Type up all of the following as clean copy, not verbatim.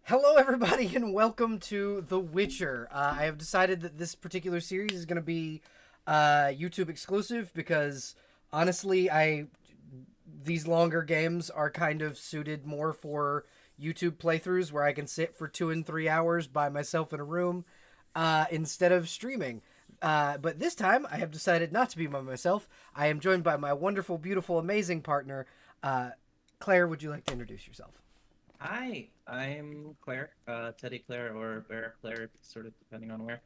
Hello, everybody, and welcome to The Witcher. I have decided that this particular series is going to be YouTube exclusive because, honestly, these longer games are kind of suited more for YouTube playthroughs where I can sit for 2 and 3 hours by myself in a room instead of streaming. But this time, I have decided not to be by myself. I am joined by my wonderful, beautiful, amazing partner. Claire, would you like to introduce yourself? Hi, I'm Claire, TediClaire or Bear Claire, sort of depending on where.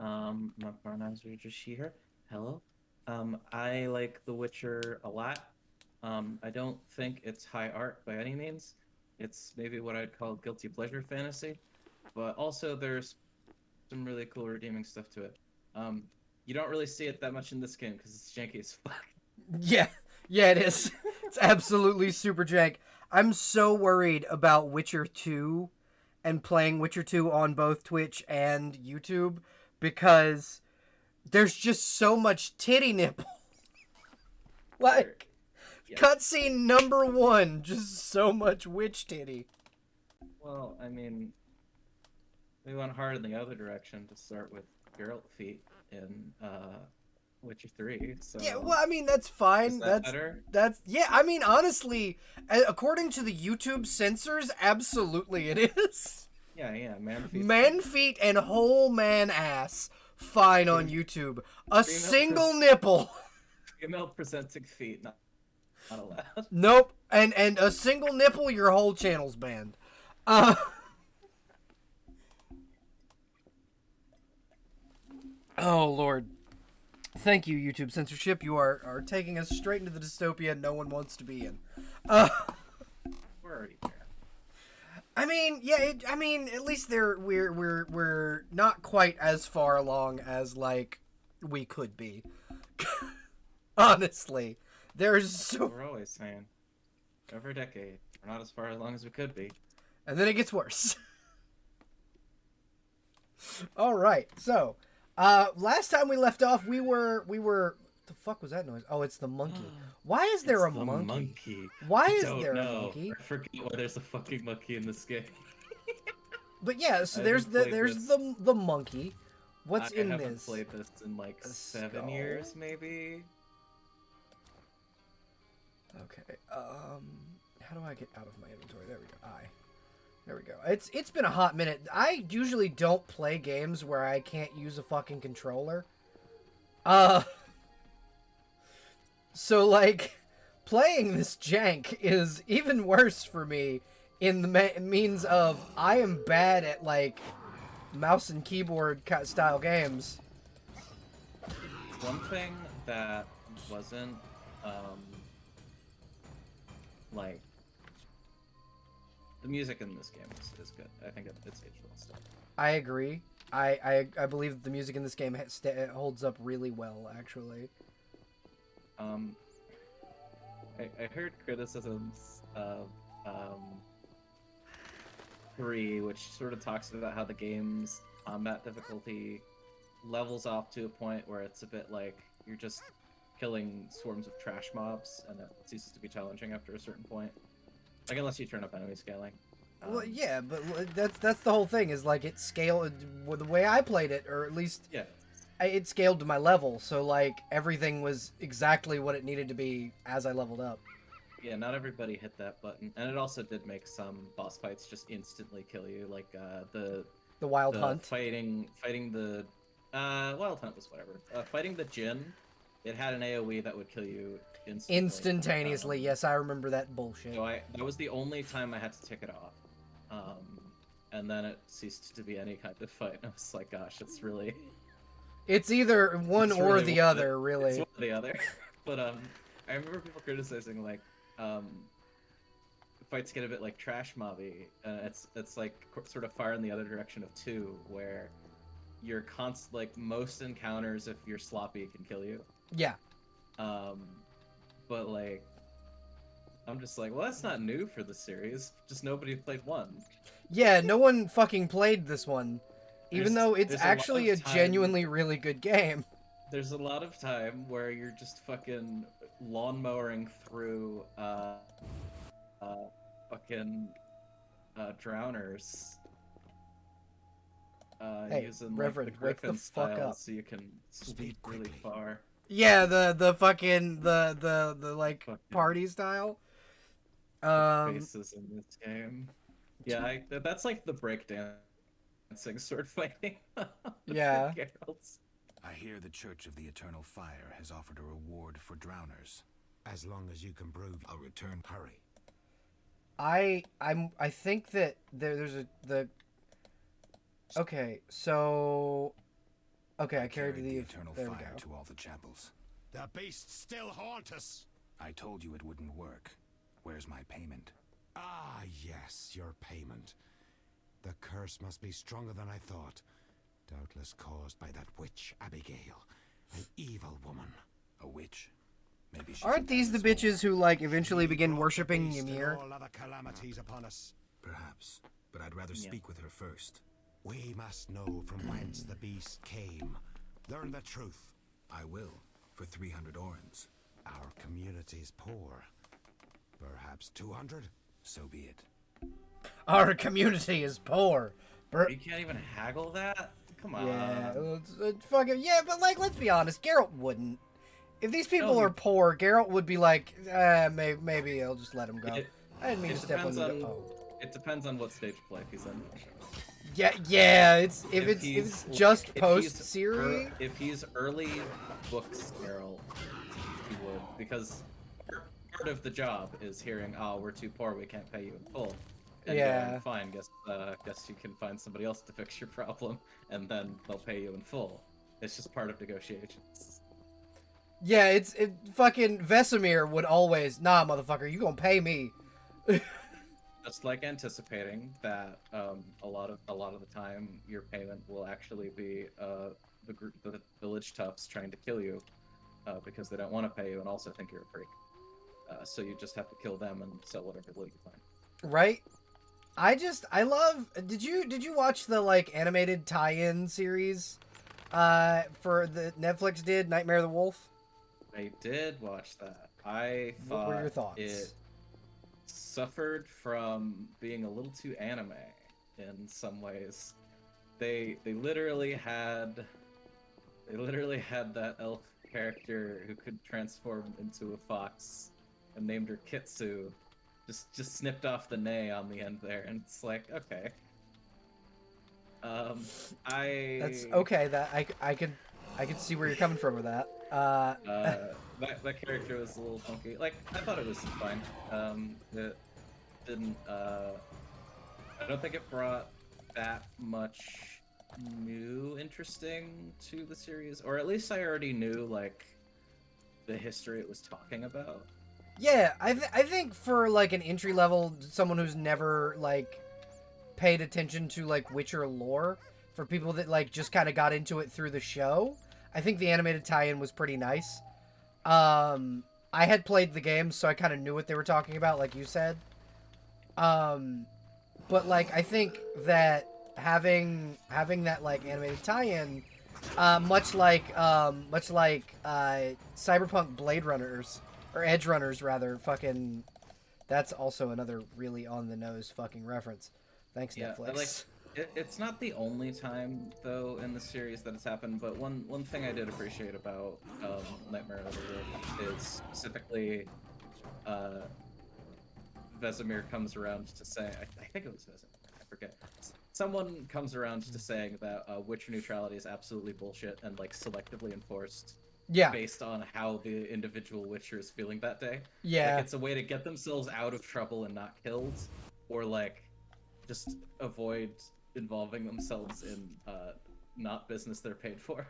My pronouns are just she, her. Hello. I like The Witcher a lot. I don't think it's high art by any means. It's maybe what I'd call guilty pleasure fantasy, but also there's some really cool redeeming stuff to it. Um, you don't really see it that much in this game because it's janky as fuck. Yeah, yeah, it is. It's absolutely super jank. I'm so worried about Witcher 2 and playing Witcher 2 on both Twitch and YouTube because there's just so much titty nipple. There, Like, yeah. cutscene number one, just so much witch titty. Well, I mean, we went hard in the other direction to start with Geralt feet in Witcher 3, Yeah, so well, I mean, that's is fine. that better? Yeah, I mean, honestly, according to the YouTube censors, absolutely it is. Yeah, yeah, man feet's Man fine. feet and whole man ass, fine on Fem- YouTube. A Female, single nipple. female presenting feet, not allowed. Nope. And a single nipple, your whole channel's banned. Uh, oh, Lord. Thank you, YouTube censorship. You are taking us straight into the dystopia no one wants to be in. Uh, We're already there. I mean, yeah. I mean, at least we're not quite as far along as like we could be. Honestly, there's That's what so, we're always saying. Every decade, we're not as far along as we could be. and then it gets worse. All right, so last time we left off, we were. The fuck was that noise? Oh, it's the monkey. Why is there It's a the monkey? monkey. Why I is don't there a know. monkey? I forget why there's a fucking monkey in this game. But yeah, so I there's haven't played there's this. the monkey. I What's in haven't this? played this in like A 7 years, skull. maybe. Okay. How do I get out of my inventory? There we go. There we go. It's been a hot minute. I usually don't play games where I can't use a fucking controller. Uh, so like playing this jank is even worse for me in the means of I am bad at like mouse and keyboard style games. One thing that wasn't um like the music in this game is good. I think it's aged well still. I agree. I believe that the music in this game holds up really well, actually. Um, I heard criticisms of um, 3, which sort of talks about how the game's combat difficulty levels off to a point where it's a bit like you're just killing swarms of trash mobs, and it ceases to be challenging after a certain point. Like unless you turn up enemy scaling. Well, yeah, but that's the whole thing. Is like it scaled the way I played it, or at least Yeah, it scaled to my level. So like everything was exactly what it needed to be as I leveled up. yeah, not everybody hit that button, and it also did make some boss fights just instantly kill you, like The Wild the Hunt, fighting the Wild Hunt was whatever. Fighting the Jinn, it had an AOE that would kill you instantly. instantaneously. Yes, I remember that bullshit. So that was the only time I had to tick it off, and then it ceased to be any kind of fight. I was like, gosh, it's really It's either one it's or really the one of other, it's really. one or the other. But I remember people criticizing like um fights get a bit like trash mobby. It's like sort of far in the other direction of 2, where you're like most encounters, if you're sloppy, can kill you. Yeah. Um, but like I'm just like, well, that's not new for the series. Just nobody played 1. Yeah, no one fucking played this one, even though it's There's a lot actually a of time. genuinely really good game. There's a lot of time where you're just fucking lawnmowering through fucking drowners. Hey, Using like the Reverend, wake the griffin fuck style, up. so you can sweep really far. Yeah, the fucking the like Fucking party style. the Um, faces in this game. Yeah, that's like the breakdancing sword fighting for yeah. Geralt. I hear the Church of the Eternal Fire has offered a reward for drowners. As long as you can prove I'll return. hurry. I think that there's a the. Okay, so. Okay, I carried the the Eternal there we Fire go. to all the chapels. The beasts still haunt us. I told you it wouldn't work. Where's my payment? Ah, yes, your payment. The curse must be stronger than I thought. Doubtless caused by that witch, Abigail. An evil woman. A witch? Maybe she. Aren't these the bitches who like eventually begin worshiping Ymir? All other calamities upon us. Perhaps, but I'd rather speak with her first. We must know from whence the beast came. Learn the truth. I will, for 300 orens. Our community's poor. Perhaps 200? So be it. Our community is poor. You can't even haggle that? Come on. Yeah, it's fucking yeah, but like, let's be honest, Geralt wouldn't. If these people No. are poor, Geralt would be like, maybe I'll just let him go. I didn't mean to step on the. Oh. It depends on what stage play he's in. Yeah. It's if it's just if post he's series. If he's early books Geralt, he would, because part of the job is hearing, "Oh, we're too poor, we can't pay you in full." And Yeah. going, fine, guess you can find somebody else to fix your problem, and then they'll pay you in full. It's just part of negotiations. Yeah, it fucking Vesemir would always, nah, motherfucker, you gonna pay me. Just like anticipating that a lot of the time your payment will actually be the village toughs trying to kill you because they don't want to pay you and also think you're a freak. So you just have to kill them and sell whatever loot you find. Right? I love. Did you watch the like animated tie-in series for the Netflix did Nightmare of the Wolf? I did watch that. I thought What were your thoughts? it suffered from being a little too anime in some ways. They literally had that elf character who could transform into a fox and named her Kitsu. Just snipped off the nay on the end there, and it's like, okay. That's okay. That I could see where you're coming from with that. That character was a little funky. Like, I thought it was fine. It didn't. I don't think it brought that much new interesting to the series, or at least I already knew like the history it was talking about. Yeah, I think for like an entry level, someone who's never like paid attention to like Witcher lore, for people that like just kind of got into it through the show, I think the animated tie-in was pretty nice. I had played the game, so I kind of knew what they were talking about, like you said. But like I think that having that like animated tie-in, much like Cyberpunk Blade Runners. Or Edge Runners, rather. Fucking... That's also another really on-the-nose fucking reference. Thanks, Netflix. Like, it's not the only time, though, in the series that it's happened, but one thing I did appreciate about Nightmare of the Wolf is specifically Vesemir comes around to say... I think it was Vesemir. I forget. Someone comes around to saying that Witcher neutrality is absolutely bullshit and, like, selectively enforced. Yeah. Based on how the individual Witcher is feeling that day. Yeah. Like, it's a way to get themselves out of trouble and not killed, or like just avoid involving themselves in not business they're paid for.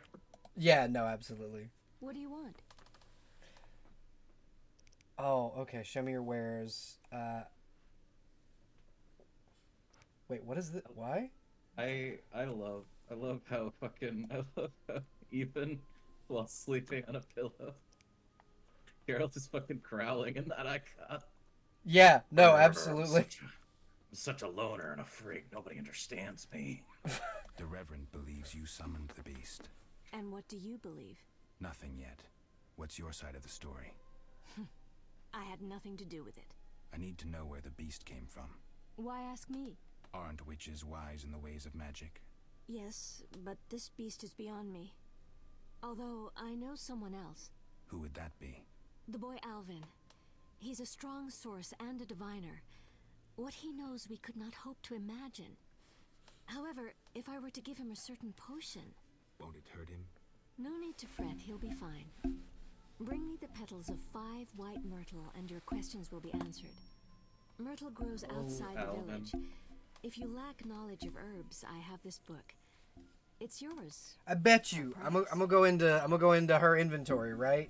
Yeah, no, absolutely. What do you want? Oh, okay. Show me your wares. Wait, what is the... Why? I love how even while sleeping on a pillow, Geralt is fucking growling in that icon. Yeah, no, absolutely. I'm such a loner and a freak. Nobody understands me. The Reverend believes you summoned the beast. And what do you believe? Nothing yet. What's your side of the story? I had nothing to do with it. I need to know where the beast came from. Why ask me? Aren't witches wise in the ways of magic? Yes, but this beast is beyond me. Although I know someone else. Who would that be? The boy Alvin. He's a strong source and a diviner. What he knows we could not hope to imagine. However, if I were to give him a certain potion... Won't it hurt him? No need to fret, he'll be fine. Bring me the petals of 5 white myrtle and your questions will be answered. Myrtle grows outside the Alvin. village. If you lack knowledge of herbs, I have this book. It's yours. I bet you. I'm gonna go into her inventory, right?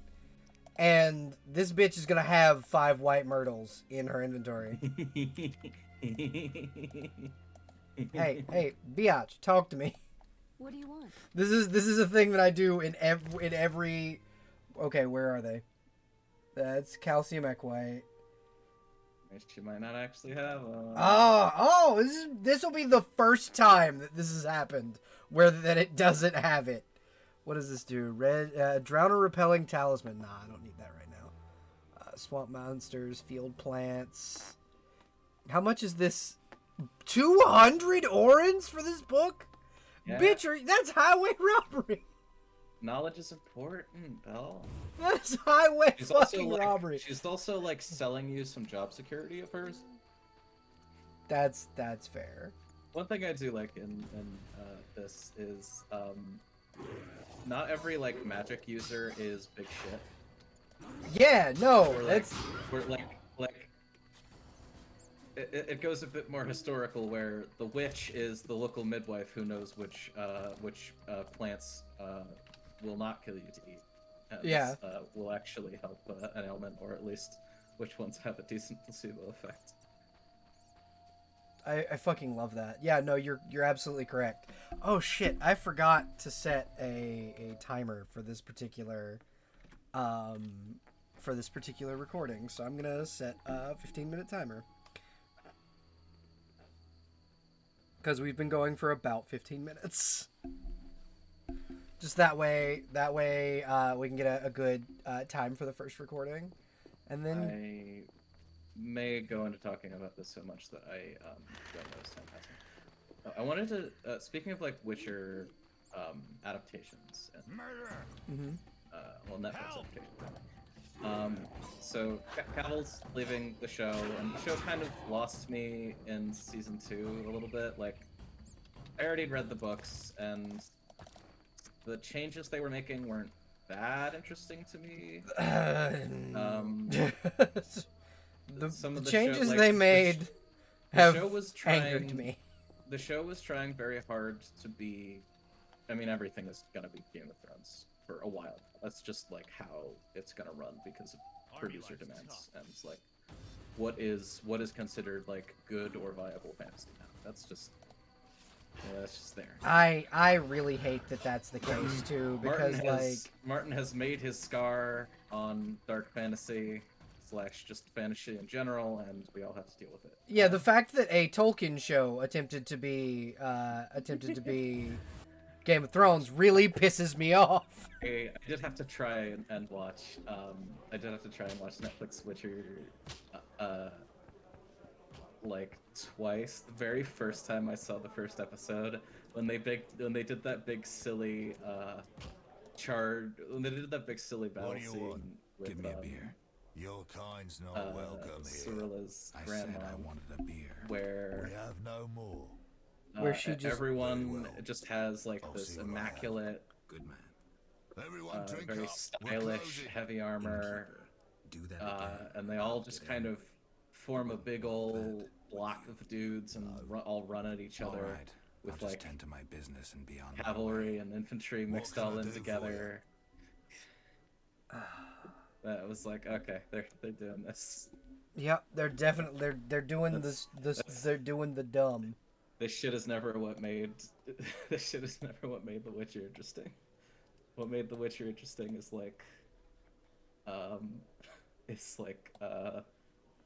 And this bitch is gonna have 5 white myrtles in her inventory. Hey, biatch, talk to me. What do you want? This is a thing that I do in every. Okay, where are they? That's calcium equite. She might not actually have a... Oh, this will be the first time that this has happened where that it doesn't have it. What does this do? Red drowner repelling talisman. Nah, I don't need that right now. Swamp monsters, field plants. How much is this? 200 orans for this book? Yeah. Bitch, that's highway robbery. Knowledge is important, Belle. That's highway She's also fucking like, robbery. she's also like selling you some job security of hers. That's fair. One thing I do like in this is not every like magic user is big shit. Yeah, no, Or, like, that's we're like it goes a bit more historical, where the witch is the local midwife who knows which plants will not kill you to eat. And, Yeah. will actually help an ailment, or at least which ones have a decent placebo effect. I fucking love that. Yeah, no, you're absolutely correct. Oh shit, I forgot to set a timer for this particular recording, so I'm gonna set a 15-minute timer. Because we've been going for about 15 minutes. Just that way we can get a good time for the first recording. And then... I may go into talking about this so much that I don't notice time passing. I wanted to, speaking of like Witcher adaptations and Mhm. well, Netflix adaptations. So Cavill's leaving the show, and the show kind of lost me in season 2 a little bit. Like, I already read the books, and the changes they were making weren't that interesting to me. Some of the the changes show, like, they the made the have show was angered trying- me. The show was trying very hard to be. I mean, everything is gonna be Game of Thrones for a while. That's just like how it's gonna run because of producer demands, and it's like, what is considered like good or viable fantasy now? That's just there. I really hate that that's the case too, because Martin has made his scar on dark fantasy / just fantasy in general, and we all have to deal with it. yeah, the fact that a Tolkien show attempted to be Game of Thrones really pisses me off. I did have to try and watch. I did have to try and watch Netflix Witcher, like twice. The very first time I saw the first episode, when they did that big silly battle What do you scene want? with Give me a beer. Your kind's not welcome here. Cirilla's I grandma, said I wanted a beer. where We have no more. Where she just- everyone Very well. just has like I'll this see what I have. immaculate, Good man. Everyone drink very up. We're stylish, closing. heavy armor. Innkeeper. Do that again. And they all just kind of form a big old block of dudes and all run at each All other right. I'll with just like tend to my business and be on my cavalry way. and infantry What mixed can I all in do for together. That was like, okay, they're doing this. Yep, they're definitely they're doing this they're doing the dumb. This shit is never what made The Witcher interesting. What made The Witcher interesting is like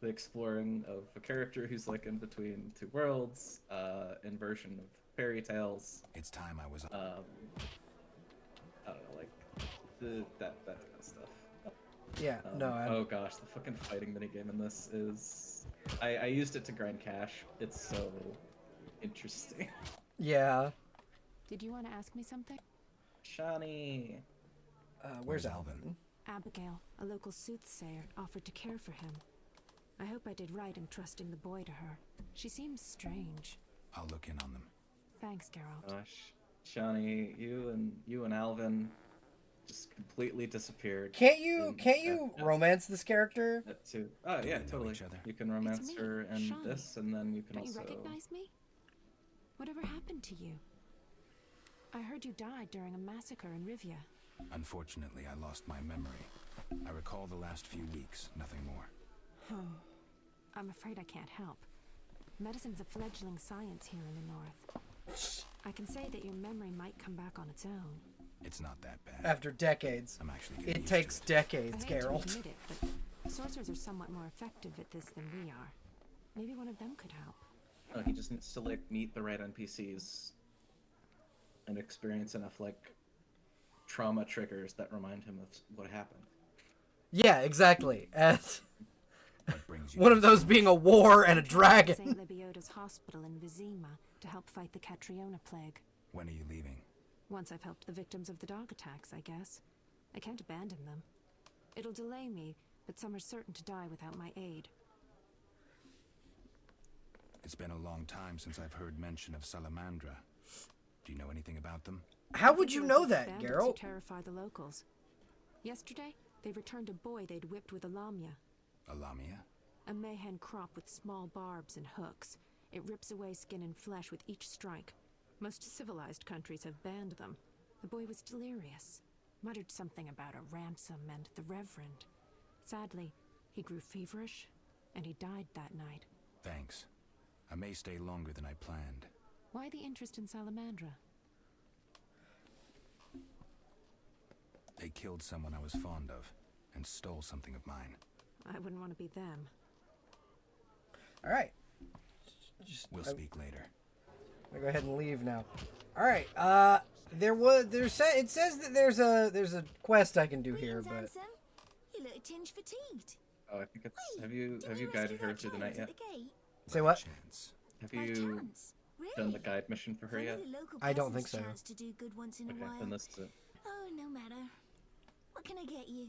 the exploring of a character who's like in between two worlds, inversion of fairy tales. It's time I was. I don't know, like that kind of stuff. Yeah, no, Oh gosh, the fucking fighting minigame in this is... I used it to grind cash. It's so interesting. yeah. Did you want to ask me something? Shani. Where's Alvin? Abigail, a local soothsayer, offered to care for him. I hope I did right in trusting the boy to her. She seems strange. I'll look in on them. Thanks, Geralt. Gosh, Shani, you and Alvin just completely disappeared. Can't you romance this character? That too. Oh Do yeah, they know totally. each other? You can romance me, her in Shani. this, and then you can Don't also. you recognize me? Whatever happened to you? I heard you died during a massacre in Rivia. Unfortunately, I lost my memory. I recall the last few weeks, nothing more. I'm afraid I can't help. Medicine's a fledgling science here in the north. I can say that your memory might come back on its own. It's not that bad. After decades. I'm actually getting It used takes to it. decades, I hate to Geralt. admit it, but sorcerers are somewhat more effective at this than we are. Maybe one of them could help. Oh, he just needs to like meet the right NPCs and experience enough like trauma triggers that remind him of what happened. Yeah, exactly. And What brings you one to of this those being a war and a dragon. St. Libioda's hospital in Vizima to help fight the Catriona plague. When are you leaving? Once I've helped the victims of the dog attacks, I guess. I can't abandon them. It'll delay me, but some are certain to die without my aid. It's been a long time since I've heard mention of Salamandra. Do you know anything about them? How would you They're know like that, bandits who Geralt? terrify the locals. Yesterday, they returned a boy they'd whipped with a lamia. A Lamia? A mayhen crop with small barbs and hooks. It rips away skin and flesh with each strike. Most civilized countries have banned them. The boy was delirious. Muttered something about a ransom and the Reverend. Sadly, he grew feverish, and he died that night. Thanks. I may stay longer than I planned. Why the interest in Salamandra? They killed someone I was fond of, and stole something of mine. I wouldn't want to be them. All right. We'll speak later. I'll go ahead and leave now. All right. It says that there's a quest I can do here, Greetings, but handsome. You look a tinge fatigued. Oh, I think it's. Wait, Have you didn't guided rescue her that through the child night at yet? the gate? say By what? chance. Have By you chance? Really? done the guide mission for her Only yet? the local I don't think peasants so. chance to do good once in a Okay, while. then this is it. Oh, no matter. What can I get you?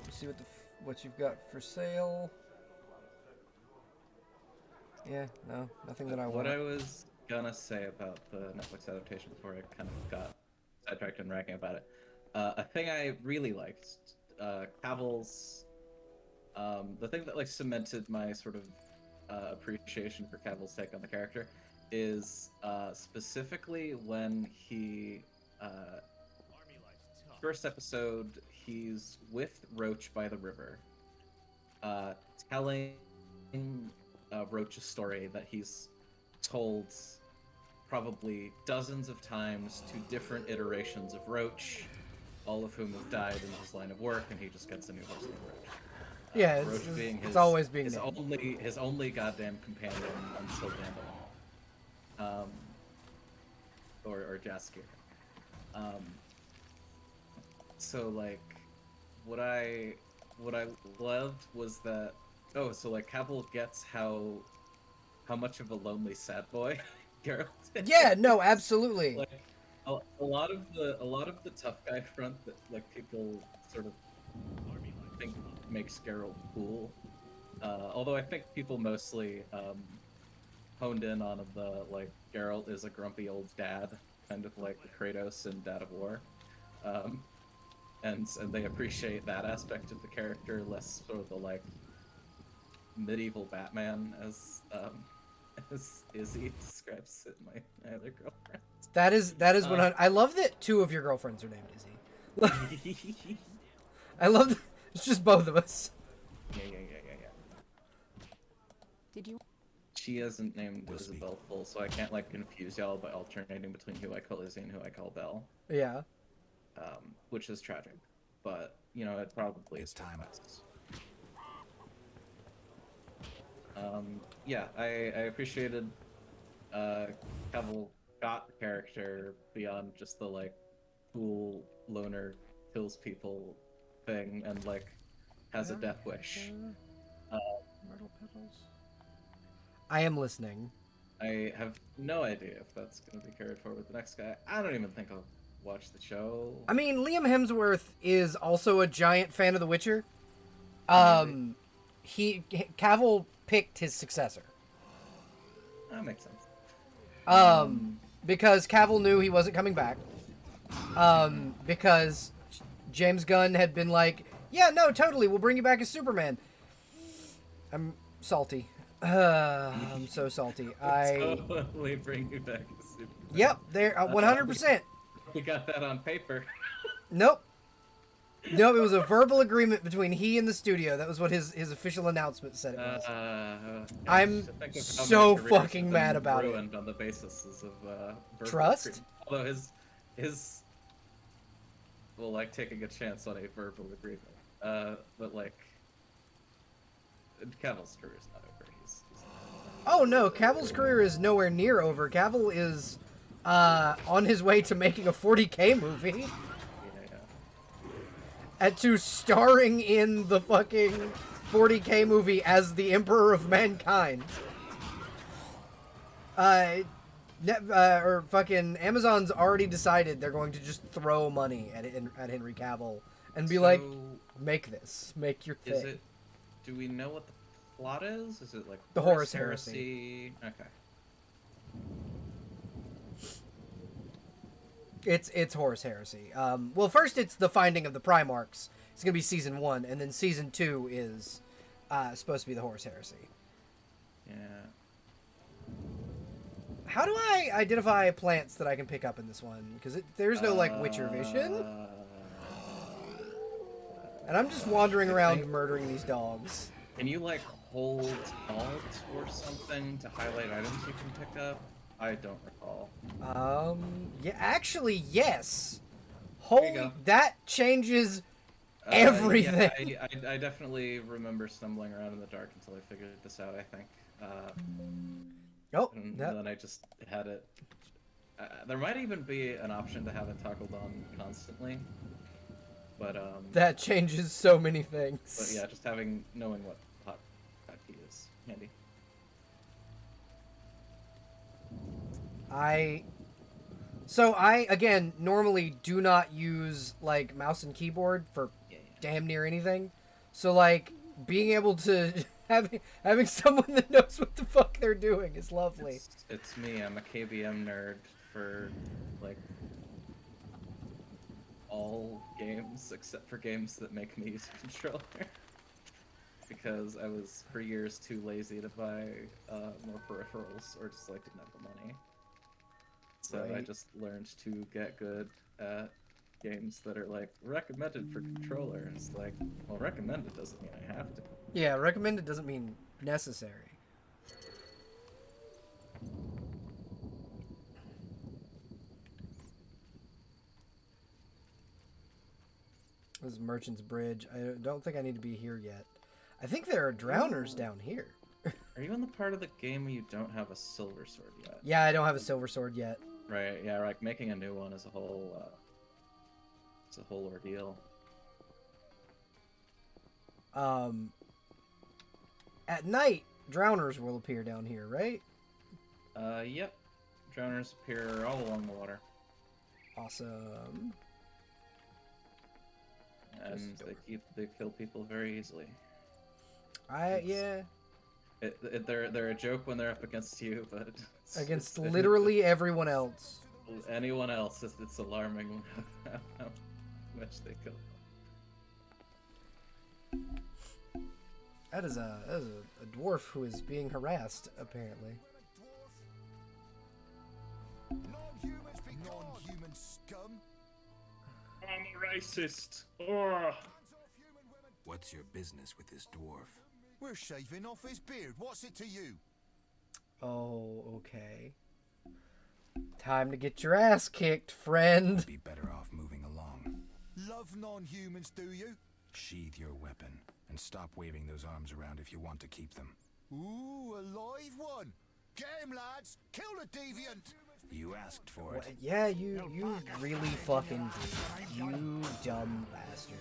Let's see what you've got for sale. Yeah, no, nothing that I want. What I was gonna say about the Netflix adaptation before I kind of got sidetracked and ragging about it. A thing I really liked, Cavill's, the thing that like cemented my sort of appreciation for Cavill's take on the character is specifically when he first episode he's with Roach by the river, telling Roach a story that he's told probably dozens of times to different iterations of Roach, all of whom have died in his line of work, and he just gets a new horse named Roach. Yeah, Roach being it's always being his named. his only goddamn companion until Gandalf, or Jaskier. So like, what I loved was that so like Cavill gets how much of a lonely sad boy Geralt is. Yeah, no, absolutely. Like a lot of the tough guy front that like people sort of think makes Geralt cool. Although I think people mostly honed in on the like Geralt is a grumpy old dad, kind of like Kratos in Dad of War, and they appreciate that aspect of the character, less sort of the like medieval Batman as Izzy describes it, my other girlfriend. That is what I love that two of your girlfriends are named Izzy. I love that it's just both of us. Yeah. Did you? She isn't named We'll speak. Isabel full, so I can't like confuse y'all by alternating between who I call Izzy and who I call Belle, Yeah. which is tragic. But you know, it probably It's is for the time. best. Yeah, I appreciated Cavill got the character beyond just the like cool loner kills people thing and like has a death wish. Myrtle petals. I am listening. I have no idea if that's going to be carried forward with the next guy. I don't even think I'll watch the show. I mean, Liam Hemsworth is also a giant fan of The Witcher. Cavill picked his successor. That makes sense. Because Cavill knew he wasn't coming back. Because James Gunn had been like, yeah, no, totally, we'll bring you back as Superman. I'm salty. I'm so salty. Totally bring you back as Superman. Yep, there, 100%. We got that on paper. Nope. No, it was a verbal agreement between he and the studio. That was what his official announcement said it was. I'm Just think of how so many careers fucking have mad been about it. ruined on the basis of verbal Trust? agreement. Although his well, like taking a chance on a verbal agreement. But like Cavill's career is not over. He's Oh no, Cavill's career is nowhere near over. Cavill is on his way to making a 40K movie. yeah. And to starring in the fucking 40K movie as the Emperor of Mankind. Or fucking Amazon's already decided they're going to just throw money at Henry Cavill and be like, make this, make your thing. Is it? Do we know what the plot is? Is it like The Horus Heresy? Okay. It's Horus Heresy. Well, first it's the finding of the Primarchs. It's gonna be season 1, and then season 2 is supposed to be the Horus Heresy. Yeah. How do I identify plants that I can pick up in this one? Because there's no like Witcher vision, and I'm just wandering around murdering these dogs. Can you like hold Alt or something to highlight items you can pick up? I don't recall. Yeah, actually, yes. There you Holy, go. that changes everything. Yeah, I definitely remember stumbling around in the dark until I figured this out, I think. Oh, And that, then I just had it. There might even be an option to have it toggled on constantly. But, that changes so many things. But yeah, just knowing what hotkey is handy. So I, again, normally do not use, like, mouse and keyboard for damn near anything. So, like, being able to, having someone that knows what the fuck they're doing is lovely. It's me, I'm a KBM nerd for, like, all games except for games that make me use a controller. Because I was, for years, too lazy to buy more peripherals, or just, like, didn't have the money. So I just learned to get good at games that are like recommended for controller. It's like, well, recommended doesn't mean I have to. Yeah, recommended doesn't mean necessary. This is Merchant's Bridge. I don't think I need to be here yet. I think there are drowners down here. Are you in the part of the game where you don't have a silver sword yet? Yeah, I don't have a silver sword yet. Right, yeah, like making a new one is a whole ordeal. At night, drowners will appear down here, right? Yep. Drowners appear all along the water. Awesome. And they kill people very easily. Yeah. They're a joke when they're up against you, but Against literally everyone else. Anyone else, it's alarming how much they kill. That is a dwarf who is being harassed, apparently. Non-human scum. I'm a racist. Oh. What's your business with this dwarf? We're shaving off his beard. What's it to you? Oh, okay. Time to get your ass kicked, friend. Be better off moving along. Love non-humans, do you? Sheathe your weapon and stop waving those arms around if you want to keep them. Ooh, a live one. Get him, lads. Kill the deviant. You asked for What? it. Yeah, you really fucking did. You dumb bastard.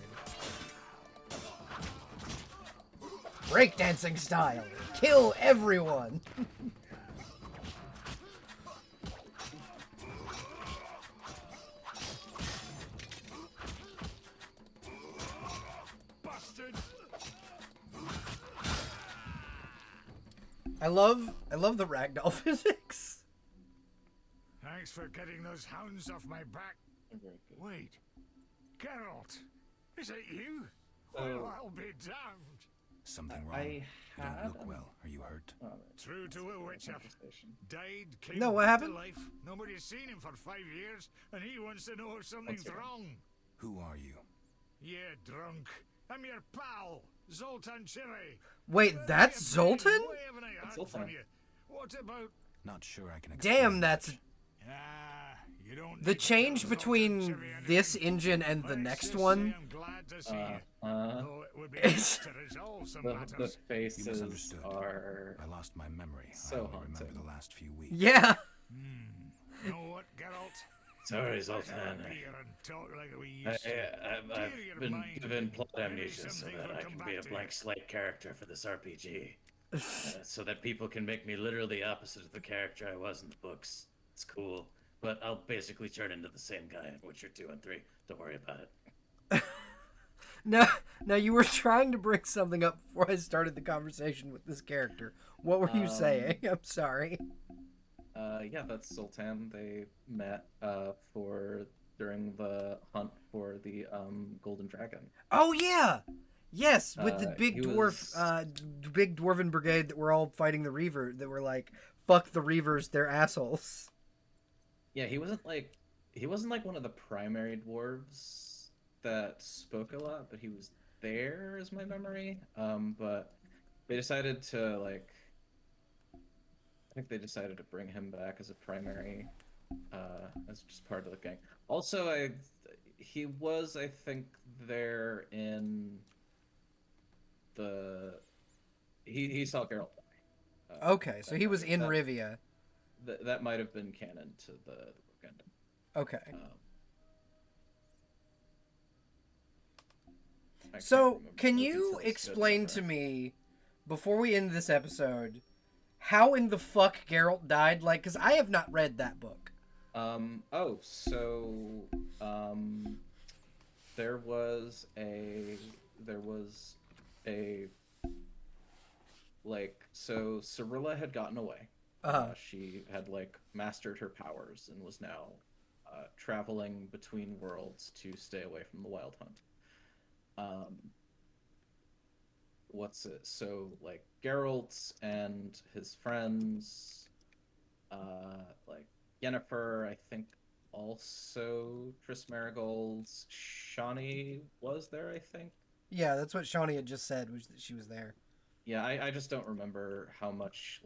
Breakdancing style. Kill everyone. I love the ragdoll physics. Thanks for getting those hounds off my back. Very good. Wait, Geralt, is it you? Oh. Well, I'll be damned. Something wrong? I You had don't look well. Are you hurt? True to a witcher. Died, came No, what back happened? to life. Nobody's seen him for 5 years, and he wants to know if something's What's wrong. Who are you? Yeah, drunk. I'm your pal, Zoltan Chile. Wait, that's Zoltan? Why haven't I heard Zoltan. from you? What about... Not sure I can. Damn, explain that's much. You don't the need to change tell between Zoltan Chile this anything. engine and the Let's next just one. say I'm glad to see you. Uh, Though it would be It's- nice to resolve some the matters. You faces misunderstood. are I lost my memory. So I only remember haunting. the last few weeks. Yeah. Know what, Geralt? sorry, Let's have Zoltan. a beer and talk like we used to. I've Clear your been mind. given plot Maybe amnesia so something that will I come can be back a to blank you. slate character for this RPG. So that people can make me literally the opposite of the character I was in the books. It's cool. But I'll basically turn into the same guy in Witcher 2 and 3. Don't worry about it. Now you were trying to bring something up before I started the conversation with this character. What were you saying? I'm sorry. Yeah, that's Sultan. They met during the hunt for the Golden Dragon. Oh yeah. Yes, with the big he dwarf, was- big dwarven brigade that were all fighting the Reaver. That were like, "Fuck the Reavers, they're assholes." Yeah, he wasn't like one of the primary dwarves that spoke a lot, but he was there, is my memory. But they decided to I think they decided to bring him back as a primary, as just part of the gang. Also, he was, I think, there in he saw Geralt die. Okay, so he was in that- Rivia. That might have been canon to the book ending. Okay. I can't So, remember can the you details good explain enough, to right? me, before we end this episode, how in the fuck Geralt died? Like, because I have not read that book. There was a so Cirilla had gotten away. She had mastered her powers and was now traveling between worlds to stay away from the Wild Hunt. Geralt and his friends, Yennefer, I think, also Triss Marigold's Shawnee was there, I think. Yeah, that's what Shawnee had just said, was that she was there. Yeah, I just don't remember how much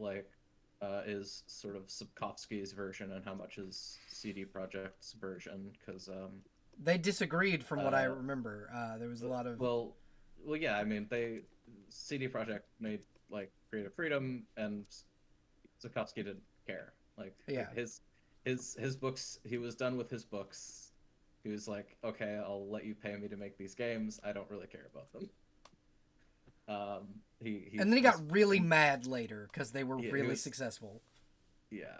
is sort of Sapkowski's version and how much is CD Projekt's version, because They disagreed from what I remember. There was a lot of... well, yeah, I mean, CD Projekt made Creative Freedom, and Sapkowski didn't care. Yeah. His books, he was done with his books. He was like, okay, I'll let you pay me to make these games. I don't really care about them. And then he got really mad later because they were he really was- successful. Yeah.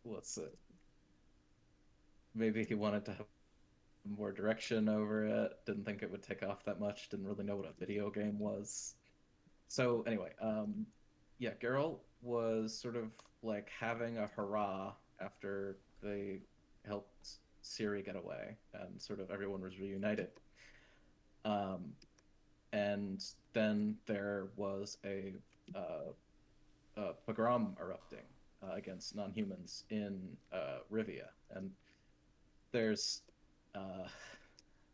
What's it? Maybe he wanted to have more direction over it. Didn't think it would take off that much. Didn't really know what a video game was. So anyway, yeah, Geralt was sort of having a hurrah after they helped Ciri get away, and sort of everyone was reunited. And then there was a pogrom erupting against non-humans in Rivia, and there's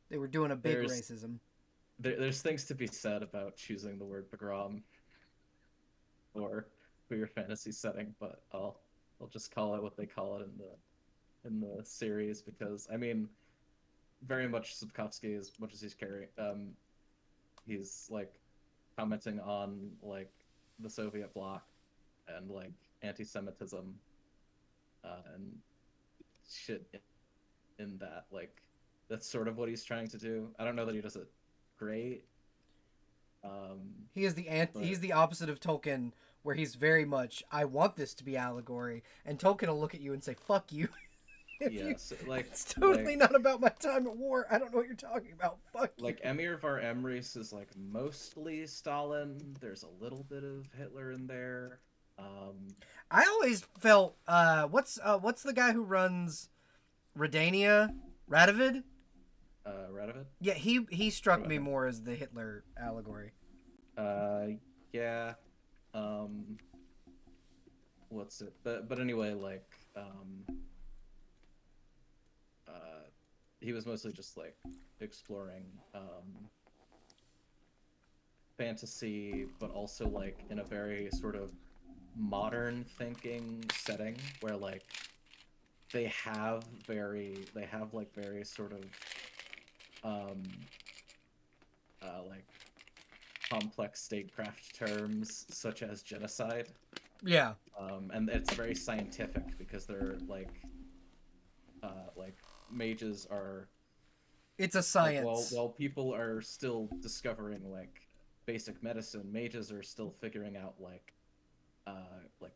They were doing a big there's- racism. there's things to be said about choosing the word pogrom for your fantasy setting, but I'll just call it what they call it in the series, because I mean, very much Sapkowski, as much as he's commenting on the Soviet bloc and anti-Semitism. and shit in that. Like, that's sort of what he's trying to do. I don't know that he does it great. He is he's the opposite of Tolkien, where he's very much, I want this to be allegory, and Tolkien will look at you and say, fuck you. So, like, it's totally not about my time at war. I don't know what you're talking about. Fuck you. Like, Emir Var Emreis is, like, mostly Stalin. There's a little bit of Hitler in there. I always felt, what's the guy who runs Redania? Radovid? Radovid? Yeah, he struck me more as the Hitler allegory. Yeah. What's it? But anyway, like, he was mostly just, like, exploring, fantasy, but also, like, in a very sort of modern thinking setting where, like, they have like very sort of like complex statecraft terms such as genocide. Yeah. And it's very scientific because they're like mages are. It's a science. Like, while people are still discovering like basic medicine, mages are still figuring out like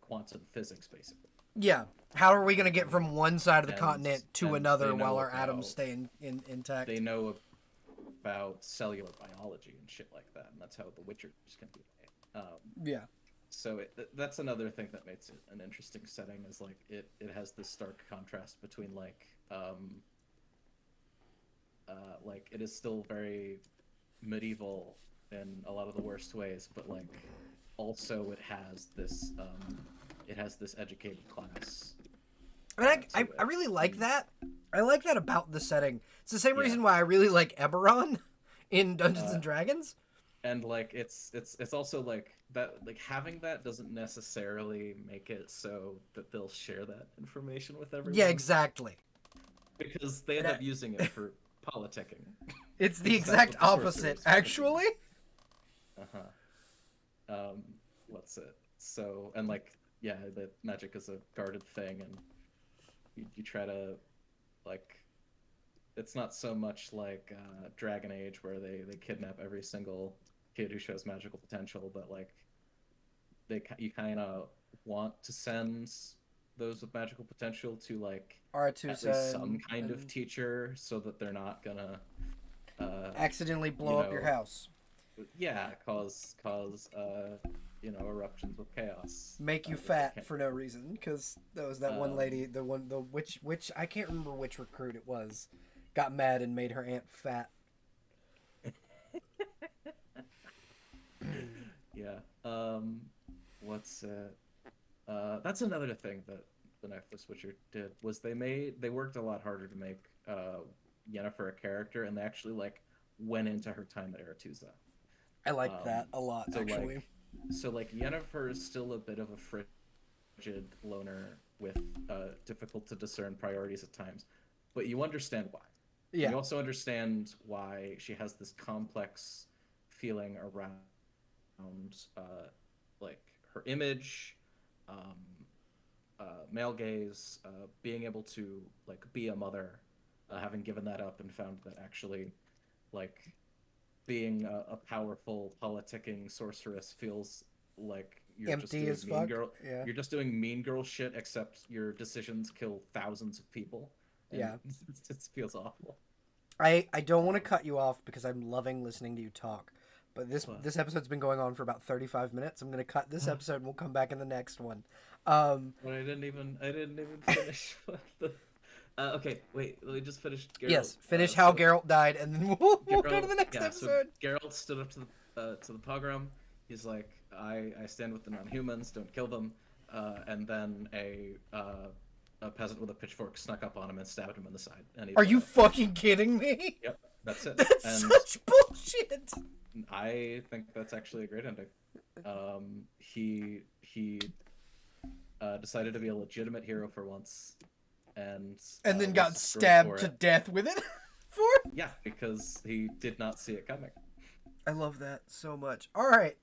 quantum physics basically. Yeah. How are we going to get from one side of the continent to and another they know while our about- atoms stay intact? They know about cellular biology and shit like that, and that's how the Witchers can be made. Yeah. So that's another thing that makes it an interesting setting, is like it has this stark contrast between like it is still very medieval in a lot of the worst ways, but like also it has this educated class. And I really like that. I like that about the setting. It's the same Yeah. reason why I really like Eberron in Dungeons and Dragons. And like it's also like that, like having that doesn't necessarily make it so that they'll share that information with everyone. Yeah, exactly. Because they end up using it for politicking. It's the Because that's exact what the sorcerers opposite, fucking do. actually. What's it? So, and like, yeah, the magic is a guarded thing, and you try to, like, it's not so much like Dragon Age where they kidnap every single kid who shows magical potential, but like, you kind of want to send those with magical potential to like R2 at least some kind of teacher, so that they're not gonna accidentally blow up your house. Yeah, cause eruptions with chaos. Make you fat for no reason, because there was that one lady, the witch, I can't remember which recruit it was, got mad and made her aunt fat. Yeah. What's it? That's another thing that the Knifeless Witcher did, was they worked a lot harder to make Yennefer a character, and they actually like went into her time at Aretuza. I like that a lot, actually. So Yennefer is still a bit of a frigid loner with difficult to discern priorities at times, but you understand why. Yeah. You also understand why she has this complex feeling around like her image, male gaze, being able to like be a mother, having given that up and found that actually like being a powerful politicking sorceress feels like you're empty just as doing mean fuck. girl. Yeah. You're just doing mean girl shit, except your decisions kill thousands of people. And Yeah. it feels awful. I don't want to cut you off because I'm loving listening to you talk. But this episode's been going on for about 35 minutes. I'm going to cut this episode and we'll come back in the next one. But I didn't even finish with the okay, wait, let me just finish Geralt. Yes, finish how Geralt died and then we'll go to the next So episode. Geralt stood up to the pogrom. He's like, I stand with the non-humans, don't kill them. And then a peasant with a pitchfork snuck up on him and stabbed him in the side. And he Are you fucking kidding me? Yep, that's it. That's And such bullshit. I think that's actually a great ending. He decided to be a legitimate hero for once, and then was got destroyed stabbed for to it. death with it. Yeah, because he did not see it coming. I love that so much. All right.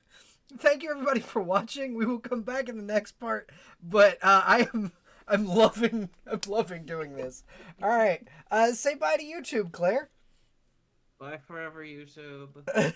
Thank you everybody for watching. We will come back in the next part, but I I'm loving doing this. All right. Say bye to YouTube, Claire. Bye forever, YouTube.